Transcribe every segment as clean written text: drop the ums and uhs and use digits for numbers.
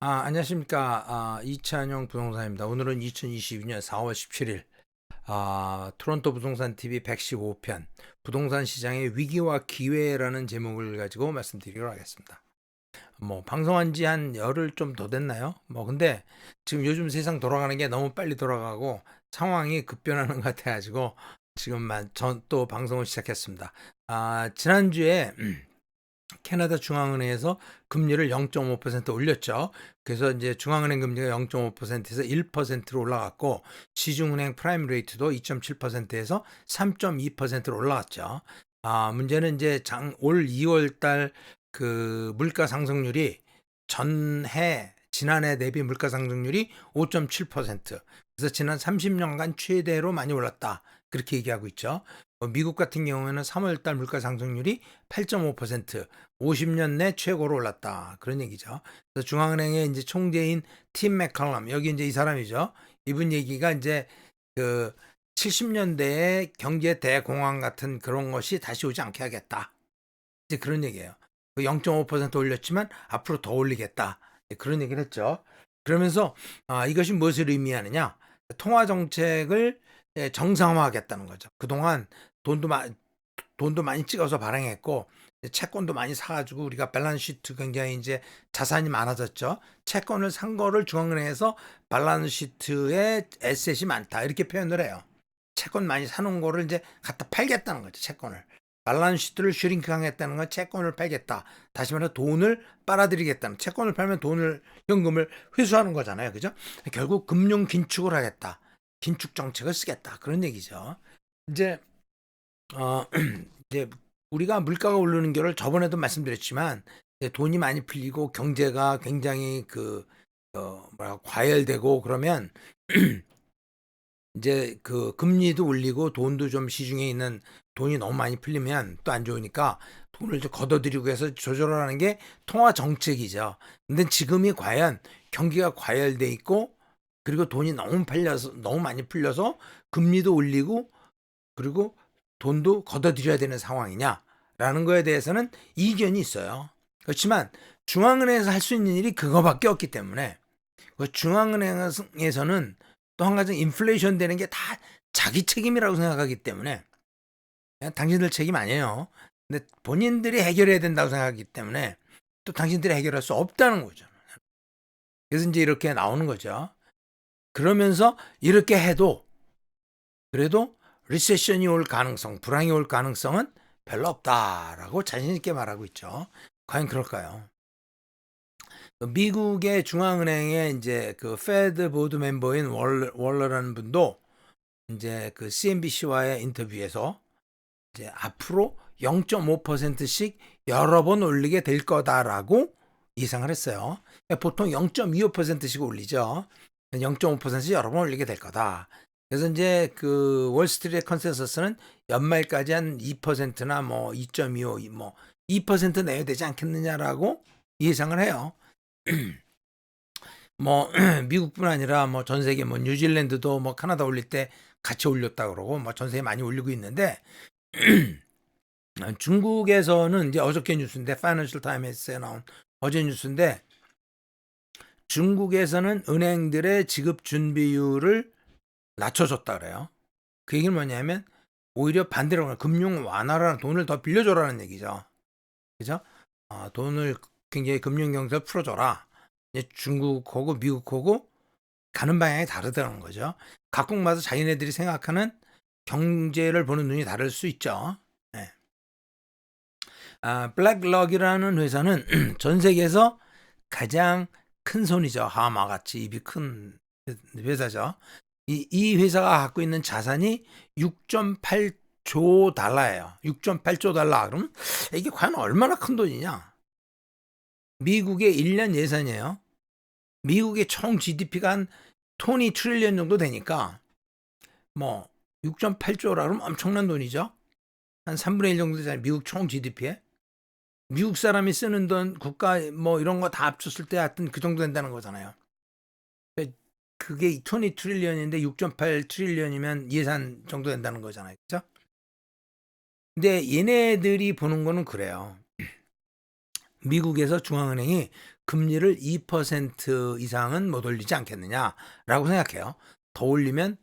안녕하십니까. 이찬용 부동산입니다. 오늘은 2022년 4월 17일, 토론토 부동산 TV 115편, 부동산 시장의 위기와 기회라는 제목을 가지고 말씀드리도록 하겠습니다. 방송한 지 한 열흘 좀 더 됐나요? 근데 지금 요즘 세상 돌아가는 게 너무 빨리 돌아가고 상황이 급변하는 것 같아가지고 지금만 전 또 방송을 시작했습니다. 지난주에 캐나다 중앙은행에서 금리를 0.5% 올렸죠. 그래서 이제 중앙은행 금리가 0.5%에서 1%로 올라갔고 시중은행 프라임 레이트도 2.7%에서 3.2%로 올라갔죠. 문제는 이제 올 2월 달 그 물가 상승률이 지난해 대비 물가 상승률이 5.7%. 그래서 지난 30년간 최대로 많이 올랐다. 그렇게 얘기하고 있죠. 미국 같은 경우에는 3월 달 물가 상승률이 8.5%, 50년 내 최고로 올랐다. 그런 얘기죠. 그래서 중앙은행의 이제 총재인 팀 맥컬럼, 여기 이제 이 사람이죠. 이분 얘기가 이제 그 70년대의 경제 대공황 같은 그런 것이 다시 오지 않게 하겠다. 이제 그런 얘기예요. 0.5% 올렸지만 앞으로 더 올리겠다. 그런 얘기를 했죠. 그러면서 이것이 무엇을 의미하느냐? 통화 정책을 정상화하겠다는 거죠. 그동안 돈도 많이 찍어서 발행했고 채권도 많이 사가지고 우리가 밸런스 시트 굉장히 이제 자산이 많아졌죠. 채권을 산 거를 중앙은행에서 밸런스 시트에 에셋이 많다 이렇게 표현을 해요. 채권 많이 사놓은 거를 이제 갖다 팔겠다는 거죠. 채권을. 밸런스 시트를 슈링크하겠다는 건 채권을 팔겠다. 다시 말해 돈을 빨아들이겠다는, 채권을 팔면 현금을 회수하는 거잖아요. 그죠? 결국 금융 긴축을 하겠다. 긴축 정책을 쓰겠다. 그런 얘기죠. 이제 어, 이제 우리가 물가가 오르는 거를 저번에도 말씀드렸지만 돈이 많이 풀리고 경제가 굉장히 과열되고 그러면 이제 그 금리도 올리고 돈도 좀 시중에 있는 돈이 너무 많이 풀리면 또 안 좋으니까 돈을 좀 걷어들이고 해서 조절을 하는 게 통화 정책이죠. 근데 지금이 과연 경기가 과열돼 있고 그리고 돈이 너무 많이 풀려서 금리도 올리고 그리고 돈도 걷어들여야 되는 상황이냐라는 거에 대해서는 이견이 있어요. 그렇지만 중앙은행에서 할 수 있는 일이 그거밖에 없기 때문에 중앙은행에서는 또 한 가지 인플레이션 되는 게 다 자기 책임이라고 생각하기 때문에 당신들 책임 아니에요. 근데 본인들이 해결해야 된다고 생각하기 때문에 또 당신들이 해결할 수 없다는 거죠. 그래서 이제 이렇게 나오는 거죠. 그러면서 이렇게 해도 그래도 리세션이 올 가능성, 불황이 올 가능성은 별로 없다라고 자신 있게 말하고 있죠. 과연 그럴까요? 미국의 중앙은행의 이제 그 페드 보드 멤버인 월러라는 분도 이제 그 CNBC와의 인터뷰에서 이제 앞으로 0.5%씩 여러 번 올리게 될 거다라고 예상을 했어요. 보통 0.25%씩 올리죠. 0.5%씩 여러 번 올리게 될 거다. 그래서 이제 그 월스트리트의 컨센서스는 연말까지 한 2%나 2.25, 2% 내야 되지 않겠느냐라고 예상을 해요. 미국뿐 아니라 전 세계 뉴질랜드도 카나다 올릴 때 같이 올렸다 그러고 전 세계 많이 올리고 있는데 중국에서는 이제 어저께 뉴스인데 파이낸셜 타임스에 나온 어제 뉴스인데 중국에서는 은행들의 지급 준비율을 낮춰줬다 그래요. 그 얘기는 뭐냐면 오히려 반대로 금융 완화라는, 돈을 더 빌려줘라는 얘기죠. 그죠? 돈을 굉장히 금융 경제를 풀어줘라. 중국하고 미국하고 가는 방향이 다르다는 거죠. 각국마다 자기네들이 생각하는 경제를 보는 눈이 다를 수 있죠. 네. 블랙럭이라는 회사는 전 세계에서 가장 큰 손이죠. 하마같이 입이 큰 회사죠. 이 회사가 갖고 있는 자산이 6.8조 달러예요. 6.8조 달러. 그럼 이게 과연 얼마나 큰 돈이냐? 미국의 1년 예산이에요. 미국의 총 GDP가 한 20 트릴리언 정도 되니까 6.8조라 그러면 엄청난 돈이죠. 한 3분의 1 정도 되잖아요. 미국 총 GDP에. 미국 사람이 쓰는 돈, 국가 이런 거 다 합쳤을 때 하여튼 그 정도 된다는 거잖아요. 그게 20 트릴리언인데 6.8 트릴리언이면 예산 정도 된다는 거잖아요. 그죠? 근데 얘네들이 보는 거는 그래요. 미국에서 중앙은행이 금리를 2% 이상은 못 올리지 않겠느냐라고 생각해요. 더 올리면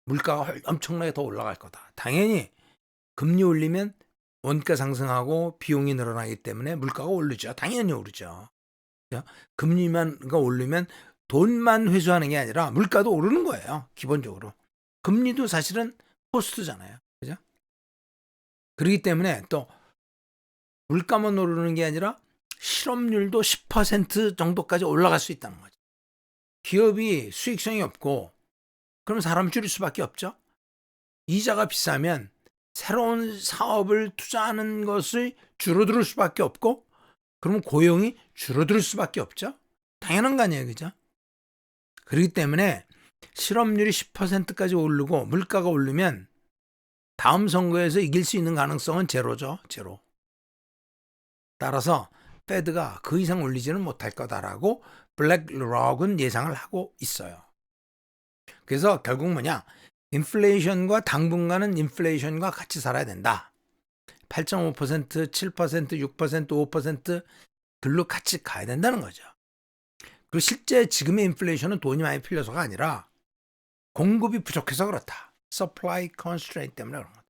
물가가 엄청나게 더 올라갈 거다. 당연히 금리 올리면 원가 상승하고 비용이 늘어나기 때문에 물가가 오르죠. 당연히 오르죠. 금리만 올리면 돈만 회수하는 게 아니라 물가도 오르는 거예요. 기본적으로. 금리도 사실은 코스트잖아요. 그죠? 그렇기 때문에 또 물가만 오르는 게 아니라 실업률도 10% 정도까지 올라갈 수 있다는 거죠. 기업이 수익성이 없고 그럼 사람 줄일 수밖에 없죠. 이자가 비싸면 새로운 사업을 투자하는 것을 줄어들 수밖에 없고 그러면 고용이 줄어들 수밖에 없죠. 당연한 거 아니에요. 그죠? 그렇기 때문에 실업률이 10%까지 오르고 물가가 오르면 다음 선거에서 이길 수 있는 가능성은 제로죠. 제로. 따라서 페드가 그 이상 올리지는 못할 거다라고 블랙록은 예상을 하고 있어요. 그래서 결국 뭐냐? 인플레이션과 당분간은 인플레이션과 같이 살아야 된다. 8.5%, 7%, 6%, 5% 들로 같이 가야 된다는 거죠. 그리고 실제 지금의 인플레이션은 돈이 많이 풀려서가 아니라 공급이 부족해서 그렇다. supply constraint 때문에 그런 거다.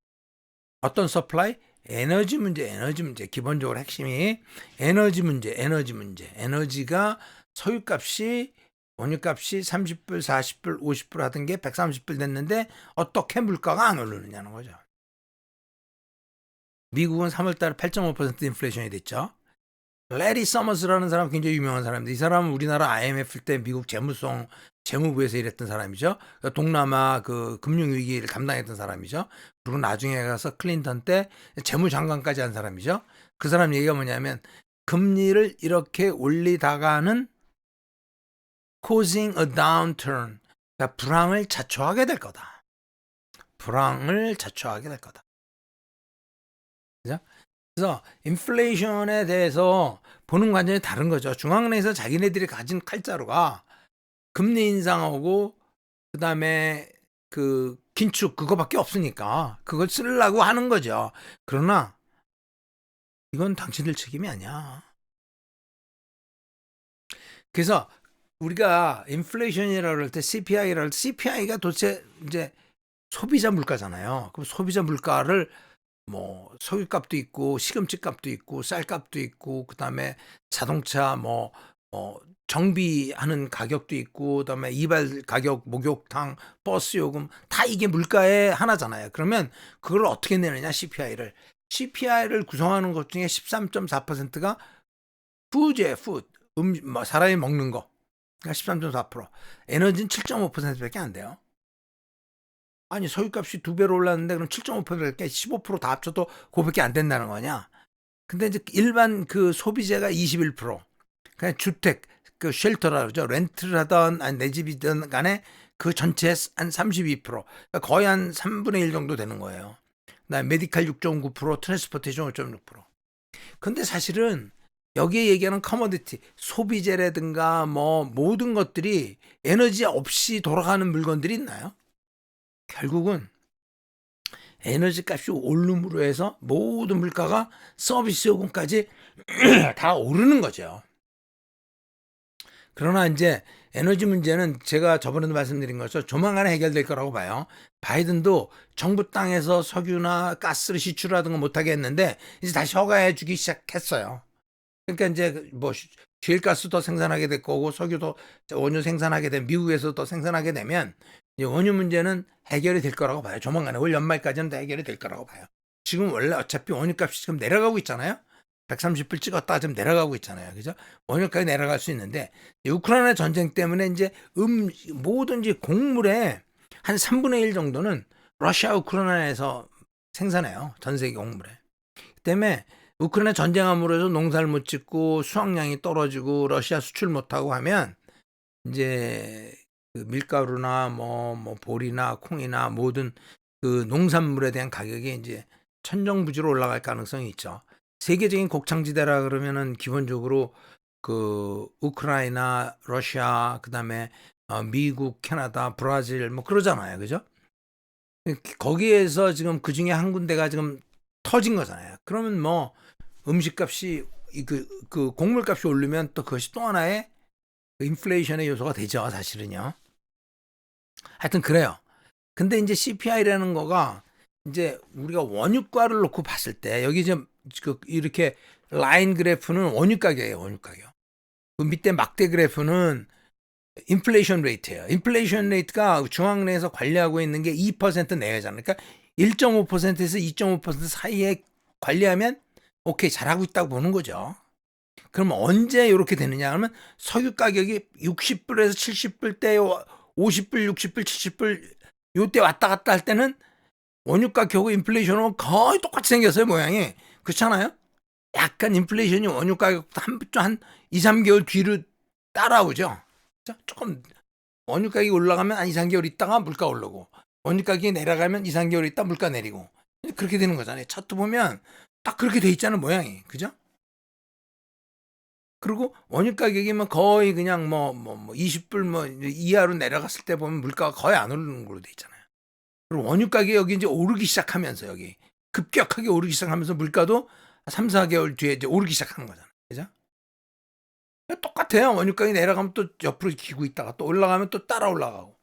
어떤 supply? 에너지 문제. 기본적으로 핵심이 에너지 문제. 에너지가 석유값이 원유값이 30불, 40불, 50불 하던 게 130불 됐는데 어떻게 물가가 안 오르느냐는 거죠. 미국은 3월달에 8.5% 인플레이션이 됐죠. 레리 서머스라는 사람 굉장히 유명한 사람인데 이 사람은 우리나라 IMF 때 미국 재무부에서 일했던 사람이죠. 동남아 그 금융위기를 감당했던 사람이죠. 그리고 나중에 가서 클린턴 때 재무장관까지 한 사람이죠. 그 사람 얘기가 뭐냐면 금리를 이렇게 올리다가는 causing a downturn, 그러니까 불황을 자초하게 될 거다. 그죠? 그래서 인플레이션에 대해서 보는 관점이 다른 거죠. 중앙은행에서 자기네들이 가진 칼자루가 금리 인상하고 그다음에 그 긴축 그거밖에 없으니까 그걸 쓰려고 하는 거죠. 그러나 이건 당신들 책임이 아니야. 그래서 우리가 인플레이션이라고 할 때 CPI라고 할 때 CPI가 도대체 이제 소비자 물가잖아요. 그럼 소비자 물가를 뭐 석유값도 있고 시금치 값도 있고 쌀값도 있고 그다음에 자동차 정비하는 가격도 있고 그다음에 이발 가격, 목욕탕, 버스 요금 다 이게 물가의 하나잖아요. 그러면 그걸 어떻게 내느냐 CPI를 구성하는 것 중에 13.4%가 푸드예요. 푸드. 사람이 먹는 거. 그러니까 13.4%. 에너지는 7.5%밖에 안 돼요. 아니 석유값이 2배로 올랐는데 그럼 7.5%밖에 15%다 합쳐도 그거밖에 안 된다는 거냐? 근데 이제 일반 그 소비재가 21%. 그냥 주택 그 쉘터라 그러죠. 렌트를 하던 아니 내 집이든 간에 그 전체의 한 32%. 그러니까 거의 한 3분의 1 정도 되는 거예요. 그다음에 메디칼 6.9%, 트랜스포테이션 5.6%. 근데 사실은 여기에 얘기하는 커머디티, 소비재라든가 뭐 모든 것들이 에너지 없이 돌아가는 물건들이 있나요? 결국은 에너지 값이 오름으로 해서 모든 물가가 서비스 요금까지 다 오르는 거죠. 그러나 이제 에너지 문제는 제가 저번에도 말씀드린 것처럼 조만간에 해결될 거라고 봐요. 바이든도 정부 땅에서 석유나 가스를 시출하던 거 못하게 했는데 이제 다시 허가해 주기 시작했어요. 그러니까 이제 뭐 셰일가스 더 생산하게 될 거고 석유도 원유 생산하게 되면 미국에서 더 생산하게 되면 이제 원유 문제는 해결이 될 거라고 봐요. 조만간에 올 연말까지는 다 해결이 될 거라고 봐요. 지금 원래 어차피 원유값이 지금 내려가고 있잖아요. 130불 찍었다가 지금 내려가고 있잖아요. 그죠? 원유값이 내려갈 수 있는데 우크라이나 전쟁 때문에 이제 뭐든지 곡물의 한 3분의 1 정도는 러시아 우크라이나에서 생산해요. 전 세계 곡물에. 그 때문에 우크라이나 전쟁함으로 해서 농사를 못 짓고 수확량이 떨어지고 러시아 수출 못하고 하면 이제 그 밀가루나 뭐 보리나 콩이나 모든 그 농산물에 대한 가격이 이제 천정부지로 올라갈 가능성이 있죠. 세계적인 곡창지대라 그러면은 기본적으로 그 우크라이나, 러시아, 그다음에 미국, 캐나다, 브라질 뭐 그러잖아요. 그죠? 거기에서 지금 그 중에 한 군데가 지금 터진 거잖아요. 그러면 뭐 음식값이 그 곡물값이 오르면 또 그것이 또 하나의 그 인플레이션의 요소가 되죠, 사실은요. 하여튼 그래요. 근데 이제 CPI라는 거가 이제 우리가 원유가를 놓고 봤을 때 여기 좀 이렇게 라인 그래프는 원유 가격이에요, 원유 가격. 그 밑에 막대 그래프는 인플레이션 레이트예요. 인플레이션 레이트가 중앙은행에서 관리하고 있는 게 2% 내외잖아요. 그러니까 1.5%에서 2.5% 사이에 관리하면 오케이, 잘하고 있다고 보는 거죠. 그럼 언제 이렇게 되느냐 하면 석유 가격이 60불에서 70불 대 50불, 60불, 70불 요때 왔다 갔다 할 때는 원유가 겨우 인플레이션은 거의 똑같이 생겼어요, 모양이. 그렇잖아요? 약간 인플레이션이 원유 가격부터 한 2, 3개월 뒤로 따라오죠. 조금 원유 가격이 올라가면 한 2, 3개월 있다가 물가 오르고 원유 가격이 내려가면 2, 3개월 있다 물가 내리고 그렇게 되는 거잖아요. 차트 보면 딱 그렇게 돼 있잖아요, 모양이. 그죠? 그리고 원유 가격이 뭐 거의 그냥 20불 이하로 내려갔을 때 보면 물가가 거의 안 오르는 걸로 돼 있잖아요. 그리고 원유 가격이 여기 이제 오르기 시작하면서 여기 급격하게 오르기 시작하면서 물가도 3, 4개월 뒤에 이제 오르기 시작하는 거잖아요. 그죠? 똑같아요. 원유 가격이 내려가면 또 옆으로 기고 있다가 또 올라가면 또 따라 올라가고.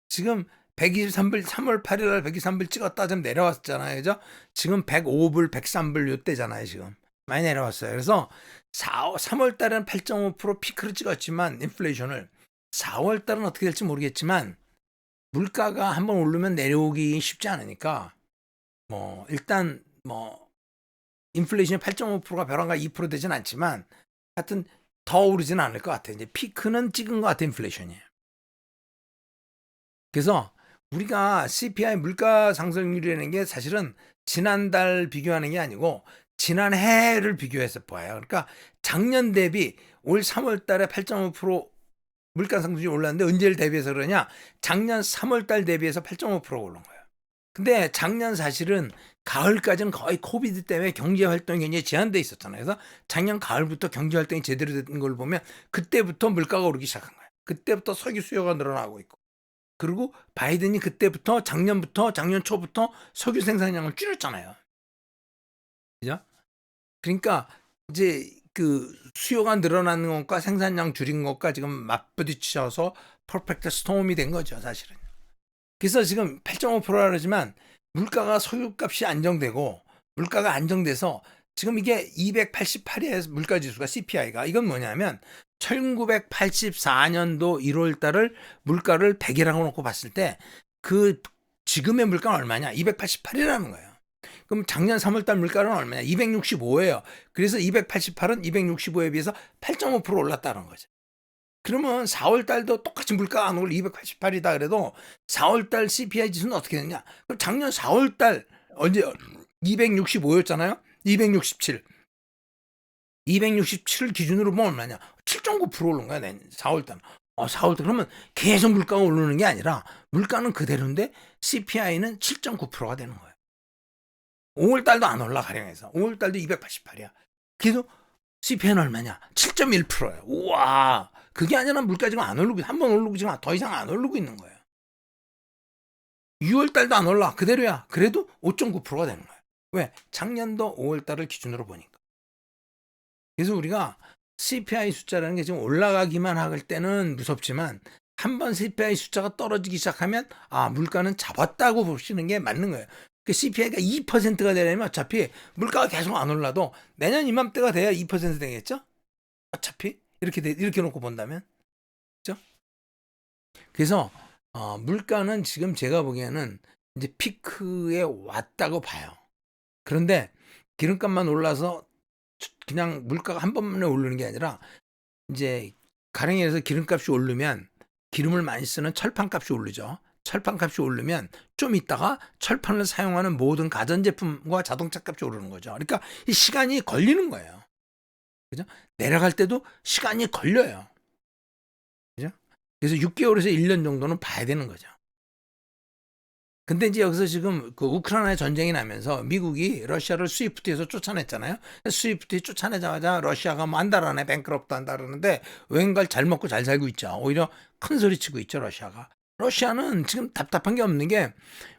지금 123불 3월 8일 날 123불 찍었다 좀 내려왔잖아요. 그죠? 지금 105불, 103불 요때잖아요, 지금. 많이 내려왔어요. 그래서 3월 달에는 8.5% 피크를 찍었지만 인플레이션을 4월 달은 어떻게 될지 모르겠지만 물가가 한번 오르면 내려오기 쉽지 않으니까 일단 인플레이션이 8.5%가 벼랑가 2% 되진 않지만 하여튼 더 오르진 않을 것 같아요. 이제 피크는 찍은 것 같아요, 인플레이션이. 그래서 우리가 CPI 물가 상승률이라는 게 사실은 지난달 비교하는 게 아니고 지난해를 비교해서 봐요. 그러니까 작년 대비 올 3월 달에 8.5% 물가 상승률이 올랐는데 언제를 대비해서 그러냐? 작년 3월 달 대비해서 8.5%가 오른 거예요. 근데 작년 사실은 가을까지는 거의 코비드 때문에 경제 활동이 굉장히 제한돼 있었잖아요. 그래서 작년 가을부터 경제 활동이 제대로 된 걸 보면 그때부터 물가가 오르기 시작한 거예요. 그때부터 석유 수요가 늘어나고 있고. 그리고 바이든이 그때부터 작년 초부터 석유 생산량을 줄였잖아요. 그죠? 그러니까 이제 그 수요가 늘어나는 것과 생산량 줄인 것과 지금 맞부딪혀서 퍼펙트 스톰이 된 거죠, 사실은. 그래서 지금 8.5%라 그러지만 물가가 석유값이 안정되고 물가가 안정돼서 지금 이게 288이에요, 물가 지수가 CPI가. 이건 뭐냐면 1984년도 1월 달을 물가를 100이라고 놓고 봤을 때 그 지금의 물가는 얼마냐? 288이라는 거예요. 그럼 작년 3월 달 물가는 얼마냐? 265예요. 그래서 288은 265에 비해서 8.5% 올랐다는 거죠. 그러면 4월 달도 똑같이 물가가 안 오르고 288이다 그래도 4월 달 CPI 지수는 어떻게 되느냐? 그럼 작년 4월 달 언제 265였잖아요. 267. 267을 기준으로 보면 얼마냐? 7.9% 오른 거야, 4월 달. 4월 달 그러면 계속 물가가 오르는 게 아니라 물가는 그대로인데 CPI는 7.9%가 되는 거예요. 5월 달도 안 올라 가령해서 5월 달도 288이야. 그래도 CPI는 얼마냐? 7.1%예요. 우와. 그게 아니라 물가 지금 안 오르고 한 번 오르고 지금 더 이상 안 오르고 있는 거예요. 6월 달도 안 올라. 그대로야. 그래도 5.9%가 되는 거예요. 왜? 작년도 5월 달을 기준으로 보니까. 그래서 우리가 CPI 숫자라는 게 지금 올라가기만 할 때는 무섭지만 한번 CPI 숫자가 떨어지기 시작하면 물가는 잡았다고 보시는 게 맞는 거예요. 그 CPI가 2%가 되려면 어차피 물가가 계속 안 올라도 내년 이맘때가 돼야 2% 되겠죠? 어차피 이렇게 놓고 본다면, 그렇죠? 그래서 물가는 지금 제가 보기에는 이제 피크에 왔다고 봐요. 그런데 기름값만 올라서 그냥 물가가 한 번만에 오르는 게 아니라 이제 가령 예를 들어서 기름값이 오르면 기름을 많이 쓰는 철판값이 오르죠. 철판값이 오르면 좀 있다가 철판을 사용하는 모든 가전제품과 자동차 값이 오르는 거죠. 그러니까 이 시간이 걸리는 거예요. 그죠? 내려갈 때도 시간이 걸려요. 그죠? 그래서 6개월에서 1년 정도는 봐야 되는 거죠. 근데 이제 여기서 지금 그 우크라이나 전쟁이 나면서 미국이 러시아를 스위프트에서 쫓아냈잖아요. 스위프트 쫓아내자마자 러시아가 한 달 안에 뱅크럽트 한다 그러는데 왠가 잘 먹고 잘 살고 있죠. 오히려 큰 소리 치고 있죠, 러시아가. 러시아는 지금 답답한 게 없는 게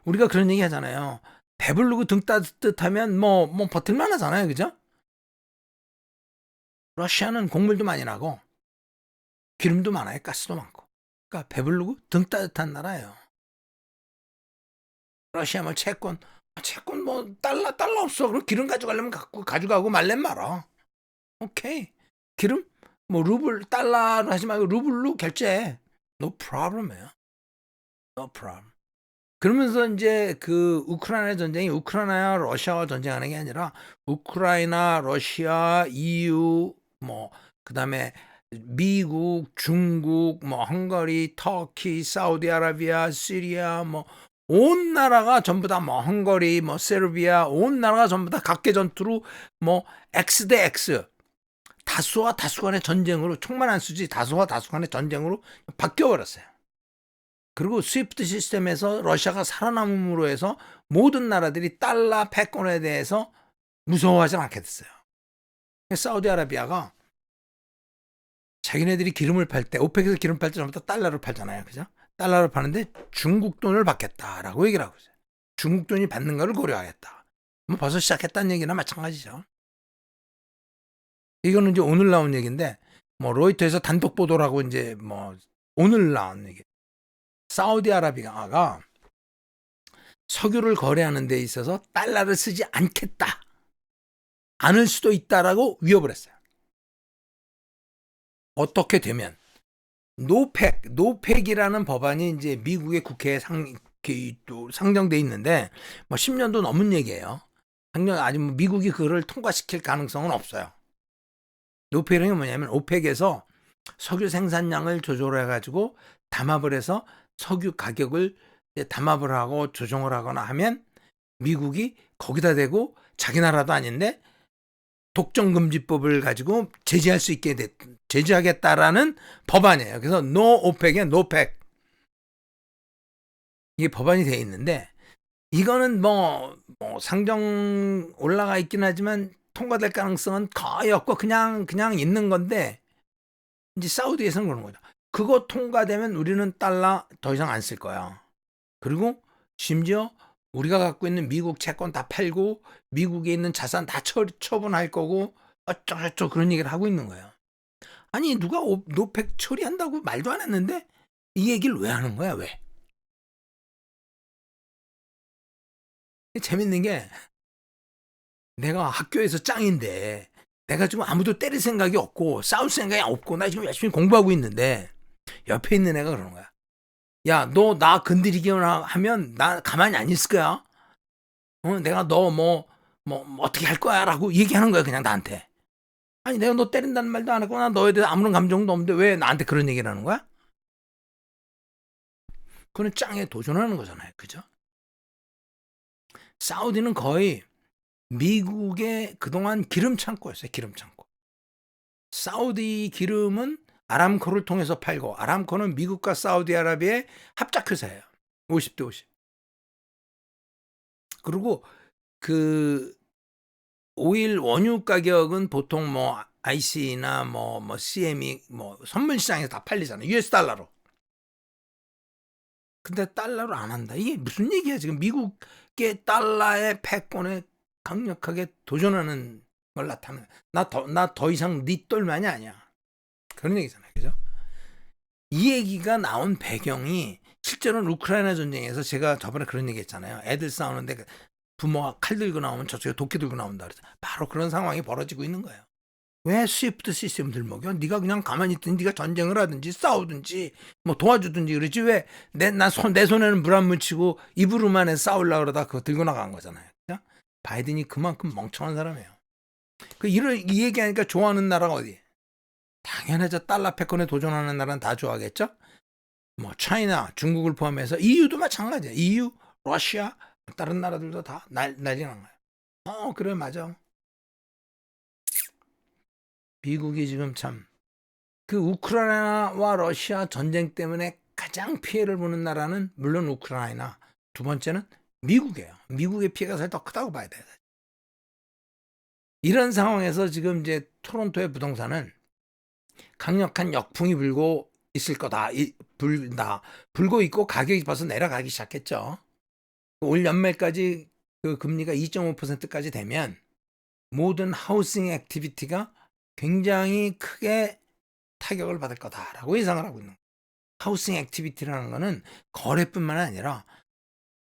우리가 그런 얘기 하잖아요. 배부르고 등 따뜻하면 뭐 버틸만 하잖아요. 그죠? 러시아는 곡물도 많이 나고 기름도 많아요. 가스도 많고. 그러니까 배부르고 등 따뜻한 나라예요. 러시아 뭐 채권 뭐 달러 없어. 그럼 기름 가져가려면 가져가고 말렘 말아. 오케이. 기름 뭐 루블 달러로 하지 말고 루블로 결제해. No problem이에요. No problem. 그러면서 이제 그 우크라이나 전쟁이 우크라이나 러시아와 전쟁하는 게 아니라 우크라이나, 러시아, EU 뭐 그다음에 미국, 중국, 뭐 헝가리, 터키, 사우디아라비아, 시리아 뭐 온 나라가 전부 다 뭐 헝가리, 뭐 세르비아 온 나라가 전부 다 각계 전투로 뭐 X 대 X 다수와 다수 간의 전쟁으로 총만 안 쓰지 다수와 다수 간의 전쟁으로 바뀌어 버렸어요. 그리고 스위프트 시스템에서 러시아가 살아남음으로 해서 모든 나라들이 달러 패권에 대해서 무서워하지 않게 됐어요. 사우디아라비아가 자기네들이 기름을 팔 때 오펙에서 기름 팔 때 전부 다 달러를 팔잖아요. 그죠? 달러를 파는데 중국 돈을 받겠다라고 얘기를 하고 있어요. 중국 돈이 받는 거를 고려하겠다. 뭐 벌써 시작했다는 얘기나 마찬가지죠. 이거는 이제 오늘 나온 얘기인데 뭐 로이터에서 단독 보도라고 이제 뭐 오늘 나온 얘기. 사우디아라비아가 석유를 거래하는 데 있어서 달러를 쓰지 않겠다. 않을 수도 있다라고 위협을 했어요. 어떻게 되면 노펙이라는 법안이 이제 미국의 국회에 상정돼 있는데 뭐 10년도 넘은 얘기예요. 아직 뭐 미국이 그걸 통과시킬 가능성은 없어요. 노펙이 뭐냐면 오펙에서 석유 생산량을 조절해 가지고 담합을 해서 석유 가격을 담합을 하고 조정을 하거나 하면 미국이 거기다 대고 자기 나라도 아닌데 독점금지법을 가지고 제재할 수 있게 제재하겠다라는 법안이에요. 그래서 노오펙에 노펙 이게 법안이 돼 있는데 이거는 뭐 상정 올라가 있긴 하지만 통과될 가능성은 거의 없고 그냥 있는 건데 이제 사우디에서는 그런 거죠. 그거 통과되면 우리는 달러 더 이상 안 쓸 거야. 그리고 심지어 우리가 갖고 있는 미국 채권 다 팔고 미국에 있는 자산 다 처분할 거고 어쩌고저쩌고 그런 얘기를 하고 있는 거예요. 아니 누가 노펙 처리한다고 말도 안 했는데 이 얘기를 왜 하는 거야? 왜? 재밌는 게 내가 학교에서 짱인데 내가 지금 아무도 때릴 생각이 없고 싸울 생각이 없고 나 지금 열심히 공부하고 있는데 옆에 있는 애가 그러는 거야. 야, 너 나 건드리기만 하면 나 가만히 안 있을 거야. 내가 너 뭐 어떻게 할 거야 라고 얘기하는 거야 그냥 나한테. 아니 내가 너 때린다는 말도 안 했고 나 너에 대해서 아무런 감정도 없는데 왜 나한테 그런 얘기를 하는 거야? 그건 짱에 도전하는 거잖아요. 그죠? 사우디는 거의 미국의 그동안 기름 창고였어요. 기름 창고. 사우디 기름은 아람코를 통해서 팔고 아람코는 미국과 사우디아라비아의 합작회사예요. 50대 50. 그리고 그 오일 원유 가격은 보통 뭐 IC나 뭐 CME 뭐 선물 시장에서 다 팔리잖아요. US 달러로. 근데 달러로 안 한다. 이게 무슨 얘기야? 지금 미국의 달러의 패권에 강력하게 도전하는 걸 나타내. 나 더 이상 네 똘만이 아니야. 그런 얘기잖아요. 그죠? 이 얘기가 나온 배경이 실제로는 우크라이나 전쟁에서 제가 저번에 그런 얘기 했잖아요. 애들 싸우는데 부모가 칼 들고 나오면 저쪽에 도끼 들고 나온다 그래서 바로 그런 상황이 벌어지고 있는 거예요. 왜 스위프트 시스템을 먹여? 네가 그냥 가만히 있든지 네가 전쟁을 하든지 싸우든지 뭐 도와주든지 그러지 왜 내 손에는 물 안 묻히고 입으로만 해 싸우려고 그러다 그거 들고 나간 거잖아요. 그죠? 바이든이 그만큼 멍청한 사람이에요. 이 얘기하니까 좋아하는 나라가 어디? 당연하죠. 달러 패권에 도전하는 나라는 다 좋아하겠죠? 뭐 차이나 중국을 포함해서 EU도 마찬가지예요. EU, 러시아, 다른 나라들도 다 난리 난 거예요. 그래 맞아. 미국이 지금 참 그 우크라이나와 러시아 전쟁 때문에 가장 피해를 보는 나라는 물론 우크라이나, 두 번째는 미국이에요. 미국의 피해가 사실 더 크다고 봐야 돼요. 이런 상황에서 지금 이제 토론토의 부동산은 강력한 역풍이 불고 있을 거다. 불고 있고 가격이 벌써 내려가기 시작했죠. 올 연말까지 그 금리가 2.5%까지 되면 모든 하우싱 액티비티가 굉장히 크게 타격을 받을 거다라고 예상을 하고 있는 거예요. 하우싱 액티비티라는 거는 거래뿐만 아니라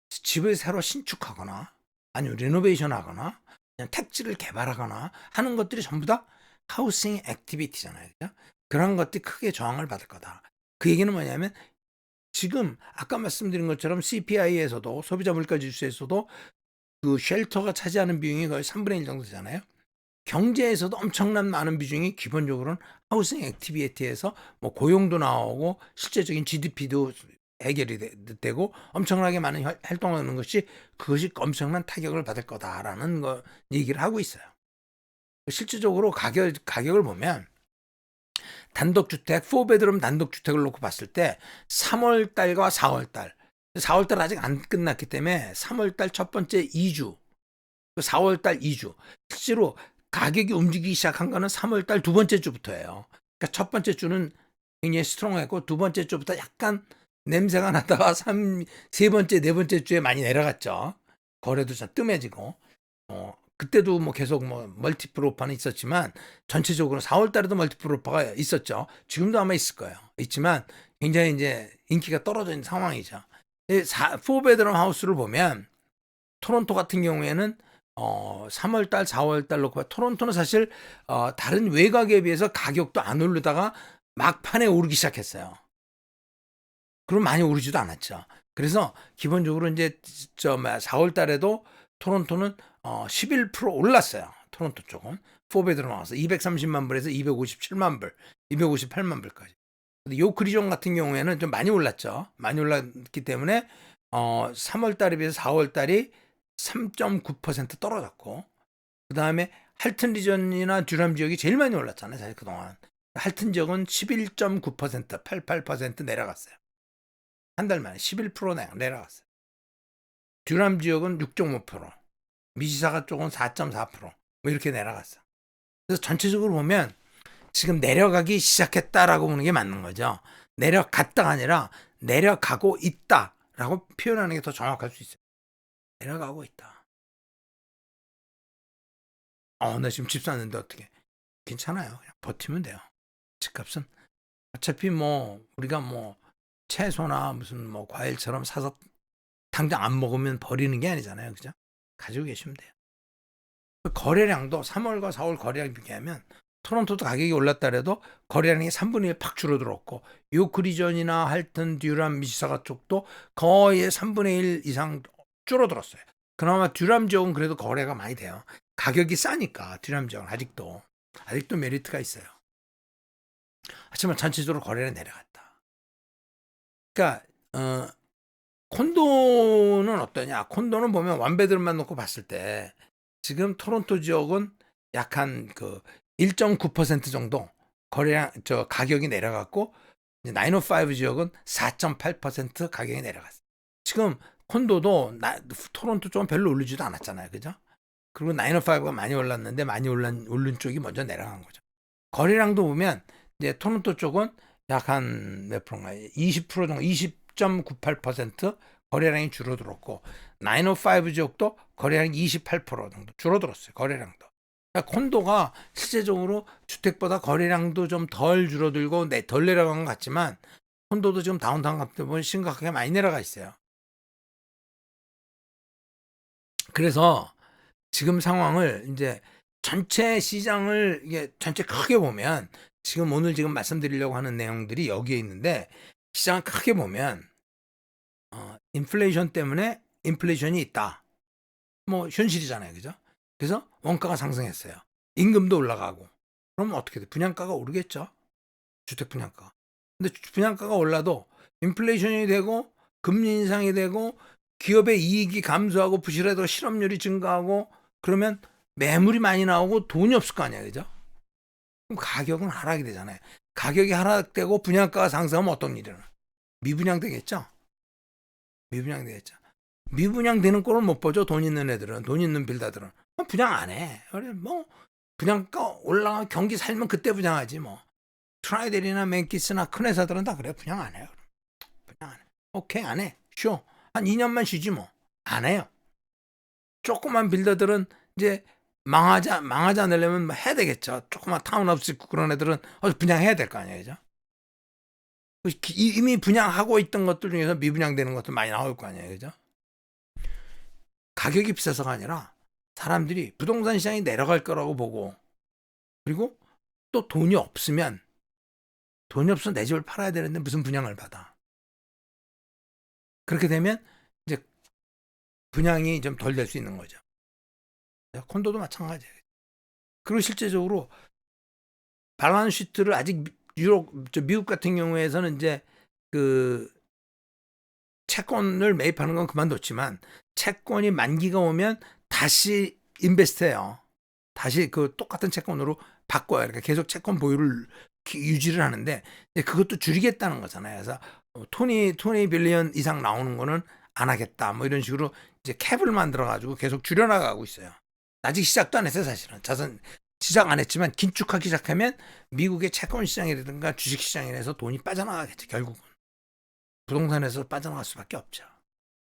집을 새로 신축하거나 아니면 리노베이션 하거나 그냥 택지를 개발하거나 하는 것들이 전부 다 하우싱 액티비티잖아요. 그죠? 그런 것들이 크게 저항을 받을 거다. 그 얘기는 뭐냐면 지금 아까 말씀드린 것처럼 CPI에서도 소비자 물가 지수에서도 그 쉘터가 차지하는 비용이 거의 3분의 1 정도 되잖아요. 경제에서도 엄청난 많은 비중이 기본적으로는 하우싱 액티비티에서 뭐 고용도 나오고 실제적인 GDP도 해결이 되고 엄청나게 많은 활동하는 것이 그것이 엄청난 타격을 받을 거다라는 거 얘기를 하고 있어요. 실질적으로 가격을 보면 단독주택, 4베드룸 단독주택을 놓고 봤을 때 3월 달과 4월 달, 4월 달 아직 안 끝났기 때문에 3월 달 첫 번째 2주, 4월 달 2주, 실제로 가격이 움직이기 시작한 거는 3월 달 두 번째 주부터예요. 그러니까 첫 번째 주는 굉장히 스트롱했고 두 번째 주부터 약간 냄새가 나다가 세 번째, 네 번째 주에 많이 내려갔죠. 거래도 좀 뜸해지고. 그때도 뭐 계속 뭐 멀티플 오파는 있었지만 전체적으로 4월 달에도 멀티플 오파가 있었죠. 지금도 아마 있을 거예요. 있지만 굉장히 이제 인기가 떨어져 있는 상황이죠. 4베드룸 하우스를 보면 토론토 같은 경우에는 3월 달, 4월 달 놓고 토론토는 사실 다른 외곽에 비해서 가격도 안 오르다가 막판에 오르기 시작했어요. 그럼 많이 오르지도 않았죠. 그래서 기본적으로 이제 4월 달에도 토론토는 11% 올랐어요. 토론토 쪽은 4베드룸 나와서 230만 불에서 257만 불, 258만 불까지. 근데 요크 리전 같은 경우에는 좀 많이 올랐죠. 많이 올랐기 때문에 3월 달에 비해서 4월 달이 3.9% 떨어졌고, 그 다음에 할튼 리전이나 듀람 지역이 제일 많이 올랐잖아요. 사실 그동안 할튼 지역은 11.9%, 88% 내려갔어요. 한 달 만에 11% 내려갔어요. 듀람 지역은 6.5%, 미시사가 쪽은 4.4%, 뭐 이렇게 내려갔어. 그래서 전체적으로 보면 지금 내려가기 시작했다라고 보는 게 맞는 거죠. 내려갔다가 아니라 내려가고 있다라고 표현하는 게 더 정확할 수 있어요. 내려가고 있다. 나 지금 집 샀는데 어떻게? 괜찮아요. 그냥 버티면 돼요. 집값은 어차피 뭐 우리가 뭐 채소나 무슨 뭐 과일처럼 사서 당장 안 먹으면 버리는 게 아니잖아요. 그죠? 가지고 계시면 돼요. 거래량도 3월과 4월 거래량 비교하면 토론토도 가격이 올랐다래도 거래량이 3분의 1 팍 줄어들었고 요크 리전이나 할튼, 듀람, 미시사가 쪽도 거의 3분의 1 이상 줄어들었어요. 그나마 듀람 지역은 그래도 거래가 많이 돼요. 가격이 싸니까 듀람 지역은 아직도 메리트가 있어요. 하지만 전체적으로 거래는 내려갔다. 그러니까 콘도는 어떠냐? 콘도는 보면 원베드룸만 놓고 봤을 때 지금 토론토 지역은 약 한 그 1.9% 정도 거래량 가격이 내려갔고, 905 지역은 4.8% 가격이 내려갔어요. 지금 콘도도 토론토 쪽은 별로 오르지도 않았잖아요. 그죠? 그리고 905가 많이 올랐는데 많이 오른 쪽이 먼저 내려간 거죠. 거래량도 보면 이제 토론토 쪽은 약 한 몇 프로인가요? 20% 정도, 20.98% 거래량이 줄어들었고 905 지역도 거래량이 28% 정도 줄어들었어요. 거래량도. 그러니까 콘도가 실제적으로 주택보다 거래량도 좀 덜 줄어들고 덜 내려간 것 같지만 콘도도 지금 다운타운 같은 보면 심각하게 많이 내려가 있어요. 그래서 지금 상황을 이제 전체 시장을 이게 전체 크게 보면 지금 오늘 지금 말씀드리려고 하는 내용들이 여기에 있는데 시장을 크게 보면 인플레이션 때문에 인플레이션이 있다. 뭐 현실이잖아요. 그죠? 그래서 원가가 상승했어요. 임금도 올라가고. 그럼 어떻게 돼? 분양가가 오르겠죠. 주택 분양가. 근데 분양가가 올라도 인플레이션이 되고 금리 인상이 되고 기업의 이익이 감소하고 부실해도 실업률이 증가하고 그러면 매물이 많이 나오고 돈이 없을 거 아니야. 그죠? 그럼 가격은 하락이 되잖아요. 가격이 하락되고 분양가가 상승하면 어떤 일이 일어나? 미분양 되겠죠? 미분양 되겠죠. 미분양 되는 꼴을 못 보죠. 돈 있는 애들은, 돈 있는 빌더들은. 분양 안 해. 그래, 뭐, 분양가 올라가 경기 살면 그때 분양하지, 뭐. 트라이델이나 맨키스나 큰 회사들은 다 그래. 분양 안 해요. 분양 안 해. 오케이, 안 해. 쉬어. 한 2년만 쉬지, 뭐. 안 해요. 조그만 빌더들은 이제 망하지 않으려면 뭐 해야 되겠죠. 조그만 타운하우스 있고 그런 애들은 분양해야 될 거 아니에요. 그죠? 이미 분양하고 있던 것들 중에서 미분양되는 것도 많이 나올 거 아니에요. 그죠? 가격이 비싸서가 아니라 사람들이 부동산 시장이 내려갈 거라고 보고, 그리고 또 돈이 없어서 내 집을 팔아야 되는데 무슨 분양을 받아. 그렇게 되면 이제 분양이 좀 덜 될 수 있는 거죠. 콘도도 마찬가지예요. 그리고 실제적으로 발란스 시트를 아직 미국 같은 경우에서는 이제 그 채권을 매입하는 건 그만뒀지만, 채권이 만기가 오면 다시 인베스트해요. 다시 그 똑같은 채권으로 바꿔요. 그러니까 계속 채권 보유를 유지를 하는데, 그것도 줄이겠다는 거잖아요. 그래서 20 빌리언 이상 나오는 거는 안 하겠다, 뭐 이런 식으로 이제 캡을 만들어 가지고 계속 줄여나가고 있어요. 아직 시작도 안 했어요. 사실은 자산 시작 안 했지만 긴축하기 시작하면 미국의 채권 시장이라든가 주식 시장에서 돈이 빠져나가겠죠. 결국은 부동산에서 빠져나갈 수밖에 없죠.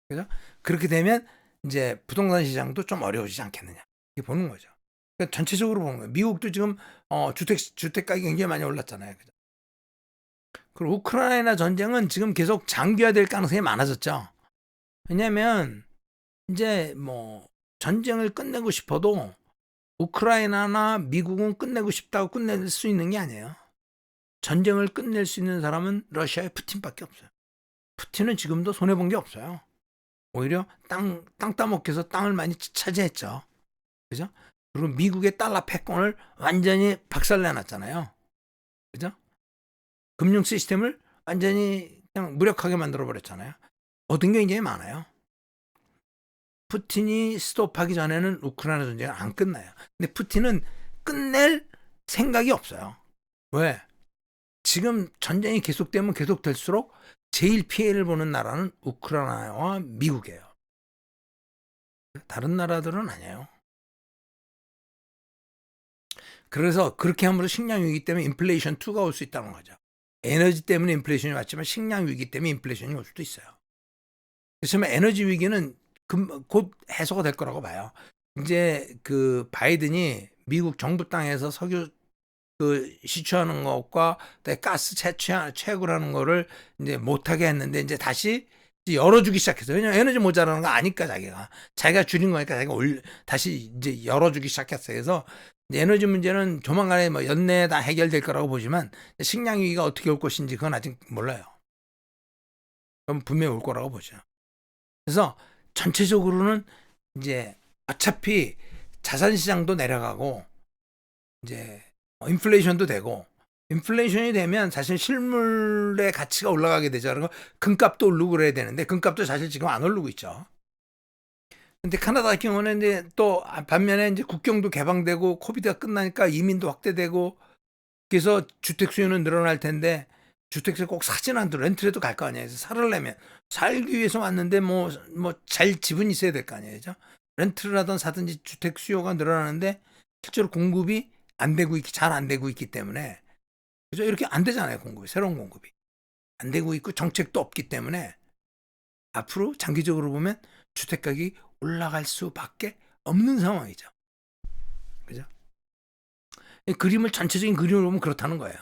그죠? 그렇게 되면 이제 부동산 시장도 좀 어려워지지 않겠느냐, 이렇게 보는 거죠. 그러니까 전체적으로 보는 거예요. 미국도 지금 주택 가격이 굉장히 많이 올랐잖아요. 그죠? 그리고 우크라이나 전쟁은 지금 계속 장기화될 가능성이 많아졌죠. 왜냐하면 이제 뭐 전쟁을 끝내고 싶어도 우크라이나나 미국은 끝내고 싶다고 끝낼 수 있는 게 아니에요. 전쟁을 끝낼 수 있는 사람은 러시아의 푸틴밖에 없어요. 푸틴은 지금도 손해본 게 없어요. 오히려 땅 따먹혀서 땅을 많이 차지했죠. 그죠? 그리고 미국의 달러 패권을 완전히 박살내놨잖아요. 그죠? 금융 시스템을 완전히 그냥 무력하게 만들어버렸잖아요. 얻은 게 굉장히 많아요. 푸틴이 스톱하기 전에는 우크라이나 전쟁은 안 끝나요. 근데 푸틴은 끝낼 생각이 없어요. 왜? 지금 전쟁이 계속되면 계속될수록 제일 피해를 보는 나라는 우크라이나와 미국이에요. 다른 나라들은 아니에요. 그래서 그렇게 함으로 식량 위기 때문에 인플레이션 2가 올 수 있다는 거죠. 에너지 때문에 인플레이션이 왔지만 식량 위기 때문에 인플레이션이 올 수도 있어요. 그렇지만 에너지 위기는 곧 해소가 될 거라고 봐요. 이제 그 바이든이 미국 정부 땅에서 석유 시추하는 것과 가스 채굴하는 거를 이제 못하게 했는데, 이제 다시 열어주기 시작했어요. 왜냐면 에너지 모자라는 거 아니까 자기가 줄인 거니까 자기가 다시 이제 열어주기 시작했어요. 그래서 에너지 문제는 조만간에 뭐 연내에 다 해결될 거라고 보지만, 식량 위기가 어떻게 올 것인지 그건 아직 몰라요. 그럼 분명히 올 거라고 보죠. 그래서 전체적으로는 이제 어차피 자산 시장도 내려가고 이제 인플레이션도 되고, 인플레이션이 되면 사실 실물의 가치가 올라가게 되죠. 그리고 금값도 오르고 그래야 되는데 금값도 사실 지금 안 오르고 있죠. 근데 카나다 같은 경우는 이제 또 반면에 이제 국경도 개방되고 코비드가 끝나니까 이민도 확대되고, 그래서 주택 수요는 늘어날 텐데 주택세 꼭 사진 않더라도 렌트라도 갈 거 아니에요. 살려면 살기 위해서 왔는데 뭐 잘 집은 있어야 될 거 아니에요. 렌트를 하든 사든지 주택 수요가 늘어나는데 실제로 공급이 잘 안 되고 있기 때문에, 그죠? 이렇게 안 되잖아요. 새로운 공급이 안 되고 있고 정책도 없기 때문에 앞으로 장기적으로 보면 주택 가격이 올라갈 수밖에 없는 상황이죠. 그죠? 전체적인 그림을 보면 그렇다는 거예요.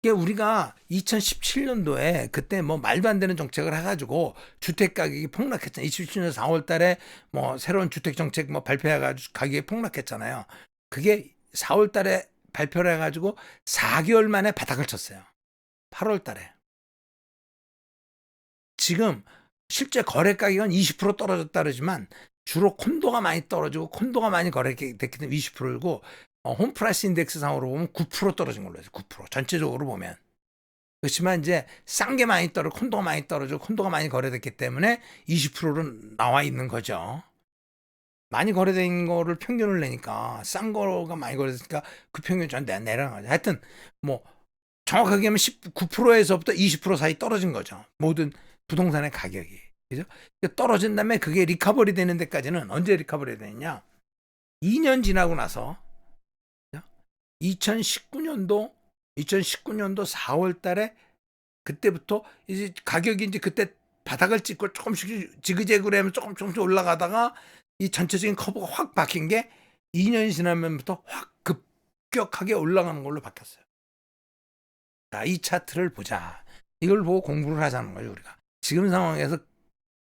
이게 우리가 2017년도에 그때 뭐 말도 안 되는 정책을 해가지고 주택 가격이 폭락했잖아요. 2017년 4월 달에 뭐 새로운 주택 정책 뭐 발표해가지고 가격이 폭락했잖아요. 그게 4월 달에 발표를 해가지고 4개월 만에 바닥을 쳤어요. 8월 달에. 지금 실제 거래 가격은 20% 떨어졌다 그러지만 주로 콘도가 많이 떨어지고, 콘도가 많이 거래됐기 때문에 20%고, 홈프라이스 인덱스 상으로 보면 9% 떨어진 걸로 해서 9% 전체적으로 보면. 그렇지만 이제 싼 게 많이 떨어지고 콘도가 많이 떨어지고 콘도가 많이 거래됐기 때문에 20%는 나와 있는 거죠. 많이 거래된 거를 평균을 내니까 싼 거가 많이 거래됐으니까 그 평균이 좀 내려간 거죠. 하여튼 뭐 정확하게 하면 19%에서부터 20% 사이 떨어진 거죠. 모든 부동산의 가격이. 그죠? 떨어진 다음에 그게 리커버리 되는 데까지는 언제 리커버리 되느냐? 2년 지나고 나서 2019년도 4월 달에 그때부터 이제 가격이 이제 그때 바닥을 찍고 조금씩 지그재그로 하면 조금씩 올라가다가 이 전체적인 커브가 확 바뀐 게 2년이 지나면부터 확 급격하게 올라가는 걸로 바뀌었어요. 자, 이 차트를 보자. 이걸 보고 공부를 하자는 거죠, 우리가. 지금 상황에서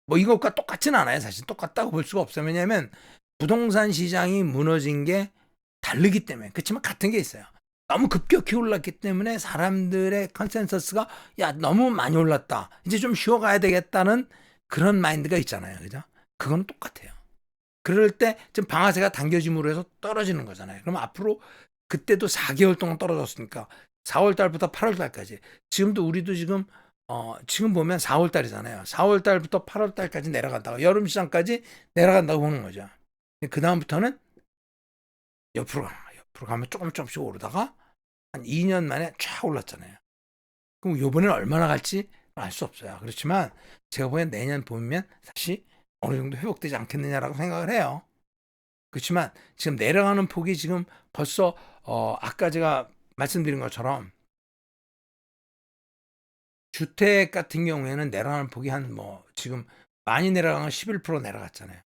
뭐 이것과 똑같진 않아요. 사실 똑같다고 볼 수가 없어요. 왜냐하면 부동산 시장이 무너진 게 다르기 때문에. 그렇지만 같은 게 있어요. 너무 급격히 올랐기 때문에 사람들의 컨센서스가 야 너무 많이 올랐다. 이제 좀 쉬어가야 되겠다는 그런 마인드가 있잖아요. 그죠? 그건 똑같아요. 그럴 때 지금 방아쇠가 당겨짐으로 해서 떨어지는 거잖아요. 그럼 앞으로 그때도 4개월 동안 떨어졌으니까 4월 달부터 8월 달까지 지금도 우리도 지금 보면 4월 달이잖아요. 4월 달부터 8월 달까지 내려간다고 여름 시장까지 내려간다고 보는 거죠. 그 다음부터는 옆으로 가는 거예요. 옆으로 가면 조금씩 오르다가 한 2년 만에 쫙 올랐잖아요. 그럼 요번에는 얼마나 갈지 알 수 없어요. 그렇지만 제가 보기엔 내년 보면 다시 어느 정도 회복되지 않겠느냐라고 생각을 해요. 그렇지만 지금 내려가는 폭이 지금 벌써 아까 제가 말씀드린 것처럼 주택 같은 경우에는 내려가는 폭이 지금 많이 내려가면 11% 내려갔잖아요.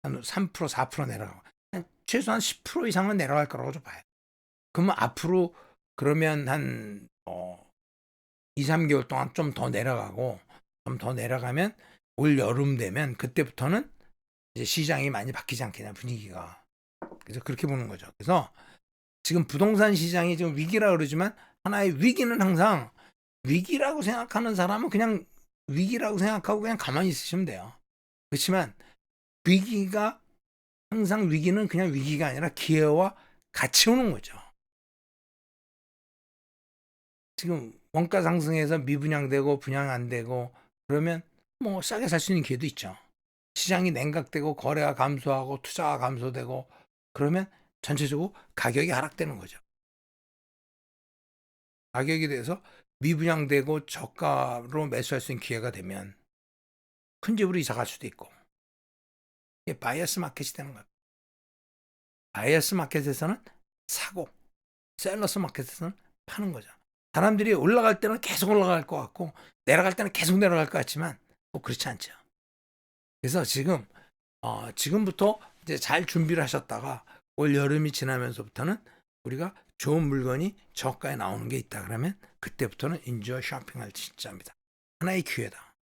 한 3%, 4% 내려가고 최소한 10% 이상은 내려갈 거라고 좀 봐요. 그러면 앞으로 그러면 한 2, 3개월 동안 좀 더 내려가고 좀 더 내려가면 올 여름 되면 그때부터는 이제 시장이 많이 바뀌지 않겠냐 분위기가. 그래서 그렇게 보는 거죠. 그래서 지금 부동산 시장이 지금 위기라 그러지만 하나의 위기는 항상 위기라고 생각하는 사람은 그냥 위기라고 생각하고 그냥 가만히 있으시면 돼요. 그렇지만 위기는 그냥 위기가 아니라 기회와 같이 오는 거죠. 지금 원가 상승해서 미분양되고 분양 안 되고 그러면 뭐 싸게 살 수 있는 기회도 있죠. 시장이 냉각되고 거래가 감소하고 투자가 감소되고 그러면 전체적으로 가격이 하락되는 거죠. 가격이 돼서 미분양되고 저가로 매수할 수 있는 기회가 되면 큰 집으로 이사 갈 수도 있고 이게 바이어스 마켓이 되는 거예요. 바이어스 마켓에서는 사고 셀러스 마켓에서는 파는 거죠. 사람들이 올라갈 때는 계속 올라갈 것 같고 내려갈 때는 계속 내려갈 것 같지만 꼭 그렇지 않죠. 그래서 지금부터 이제 잘 준비를 하셨다가 올 여름이 지나면서부터는 우리가 좋은 물건이 저가에 나오는 게 있다 그러면 그때부터는 인조어 쇼핑할 시점이다. 하나의 기회다.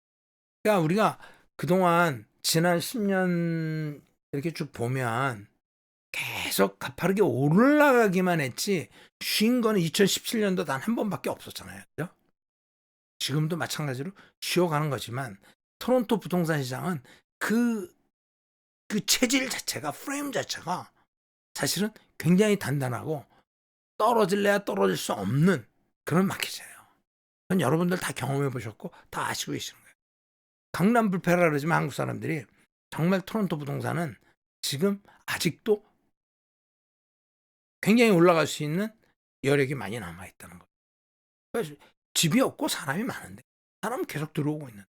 그러니까 우리가 그동안 지난 10년 이렇게 쭉 보면 계속 가파르게 올라가기만 했지 쉰 거는 2017년도 단 한 번밖에 없었잖아요. 그죠? 지금도 마찬가지로 쉬어가는 거지만 토론토 부동산 시장은 그 체질 자체가 프레임 자체가 사실은 굉장히 단단하고 떨어질래야 떨어질 수 없는 그런 마켓이에요. 그건 여러분들 다 경험해 보셨고 다 아시고 계시는 거예요. 강남 불패라 그러지만 한국 사람들이 정말 토론토 부동산은 지금 아직도 굉장히 올라갈 수 있는 여력이 많이 남아있다는 거예요. 그래서 집이 없고 사람이 많은데 사람은 계속 들어오고 있는.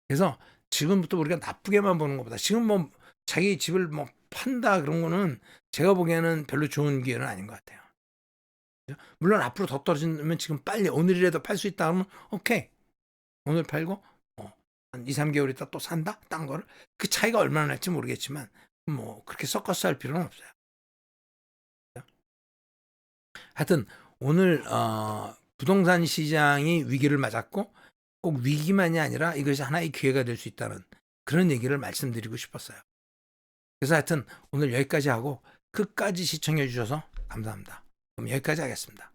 그래서 지금부터 우리가 나쁘게만 보는 것보다 지금 뭐 자기 집을 뭐 판다 그런 거는 제가 보기에는 별로 좋은 기회는 아닌 것 같아요. 물론 앞으로 더 떨어지면 지금 빨리 오늘이라도 팔 수 있다 하면 오케이. 오늘 팔고 한 2, 3개월 있다 또 산다? 딴 거를. 그 차이가 얼마나 날지 모르겠지만 뭐 그렇게 섞어서 할 필요는 없어요. 하여튼 오늘 부동산 시장이 위기를 맞았고 꼭 위기만이 아니라 이것이 하나의 기회가 될 수 있다는 그런 얘기를 말씀드리고 싶었어요. 그래서 하여튼 오늘 여기까지 하고 끝까지 시청해 주셔서 감사합니다. 그럼 여기까지 하겠습니다.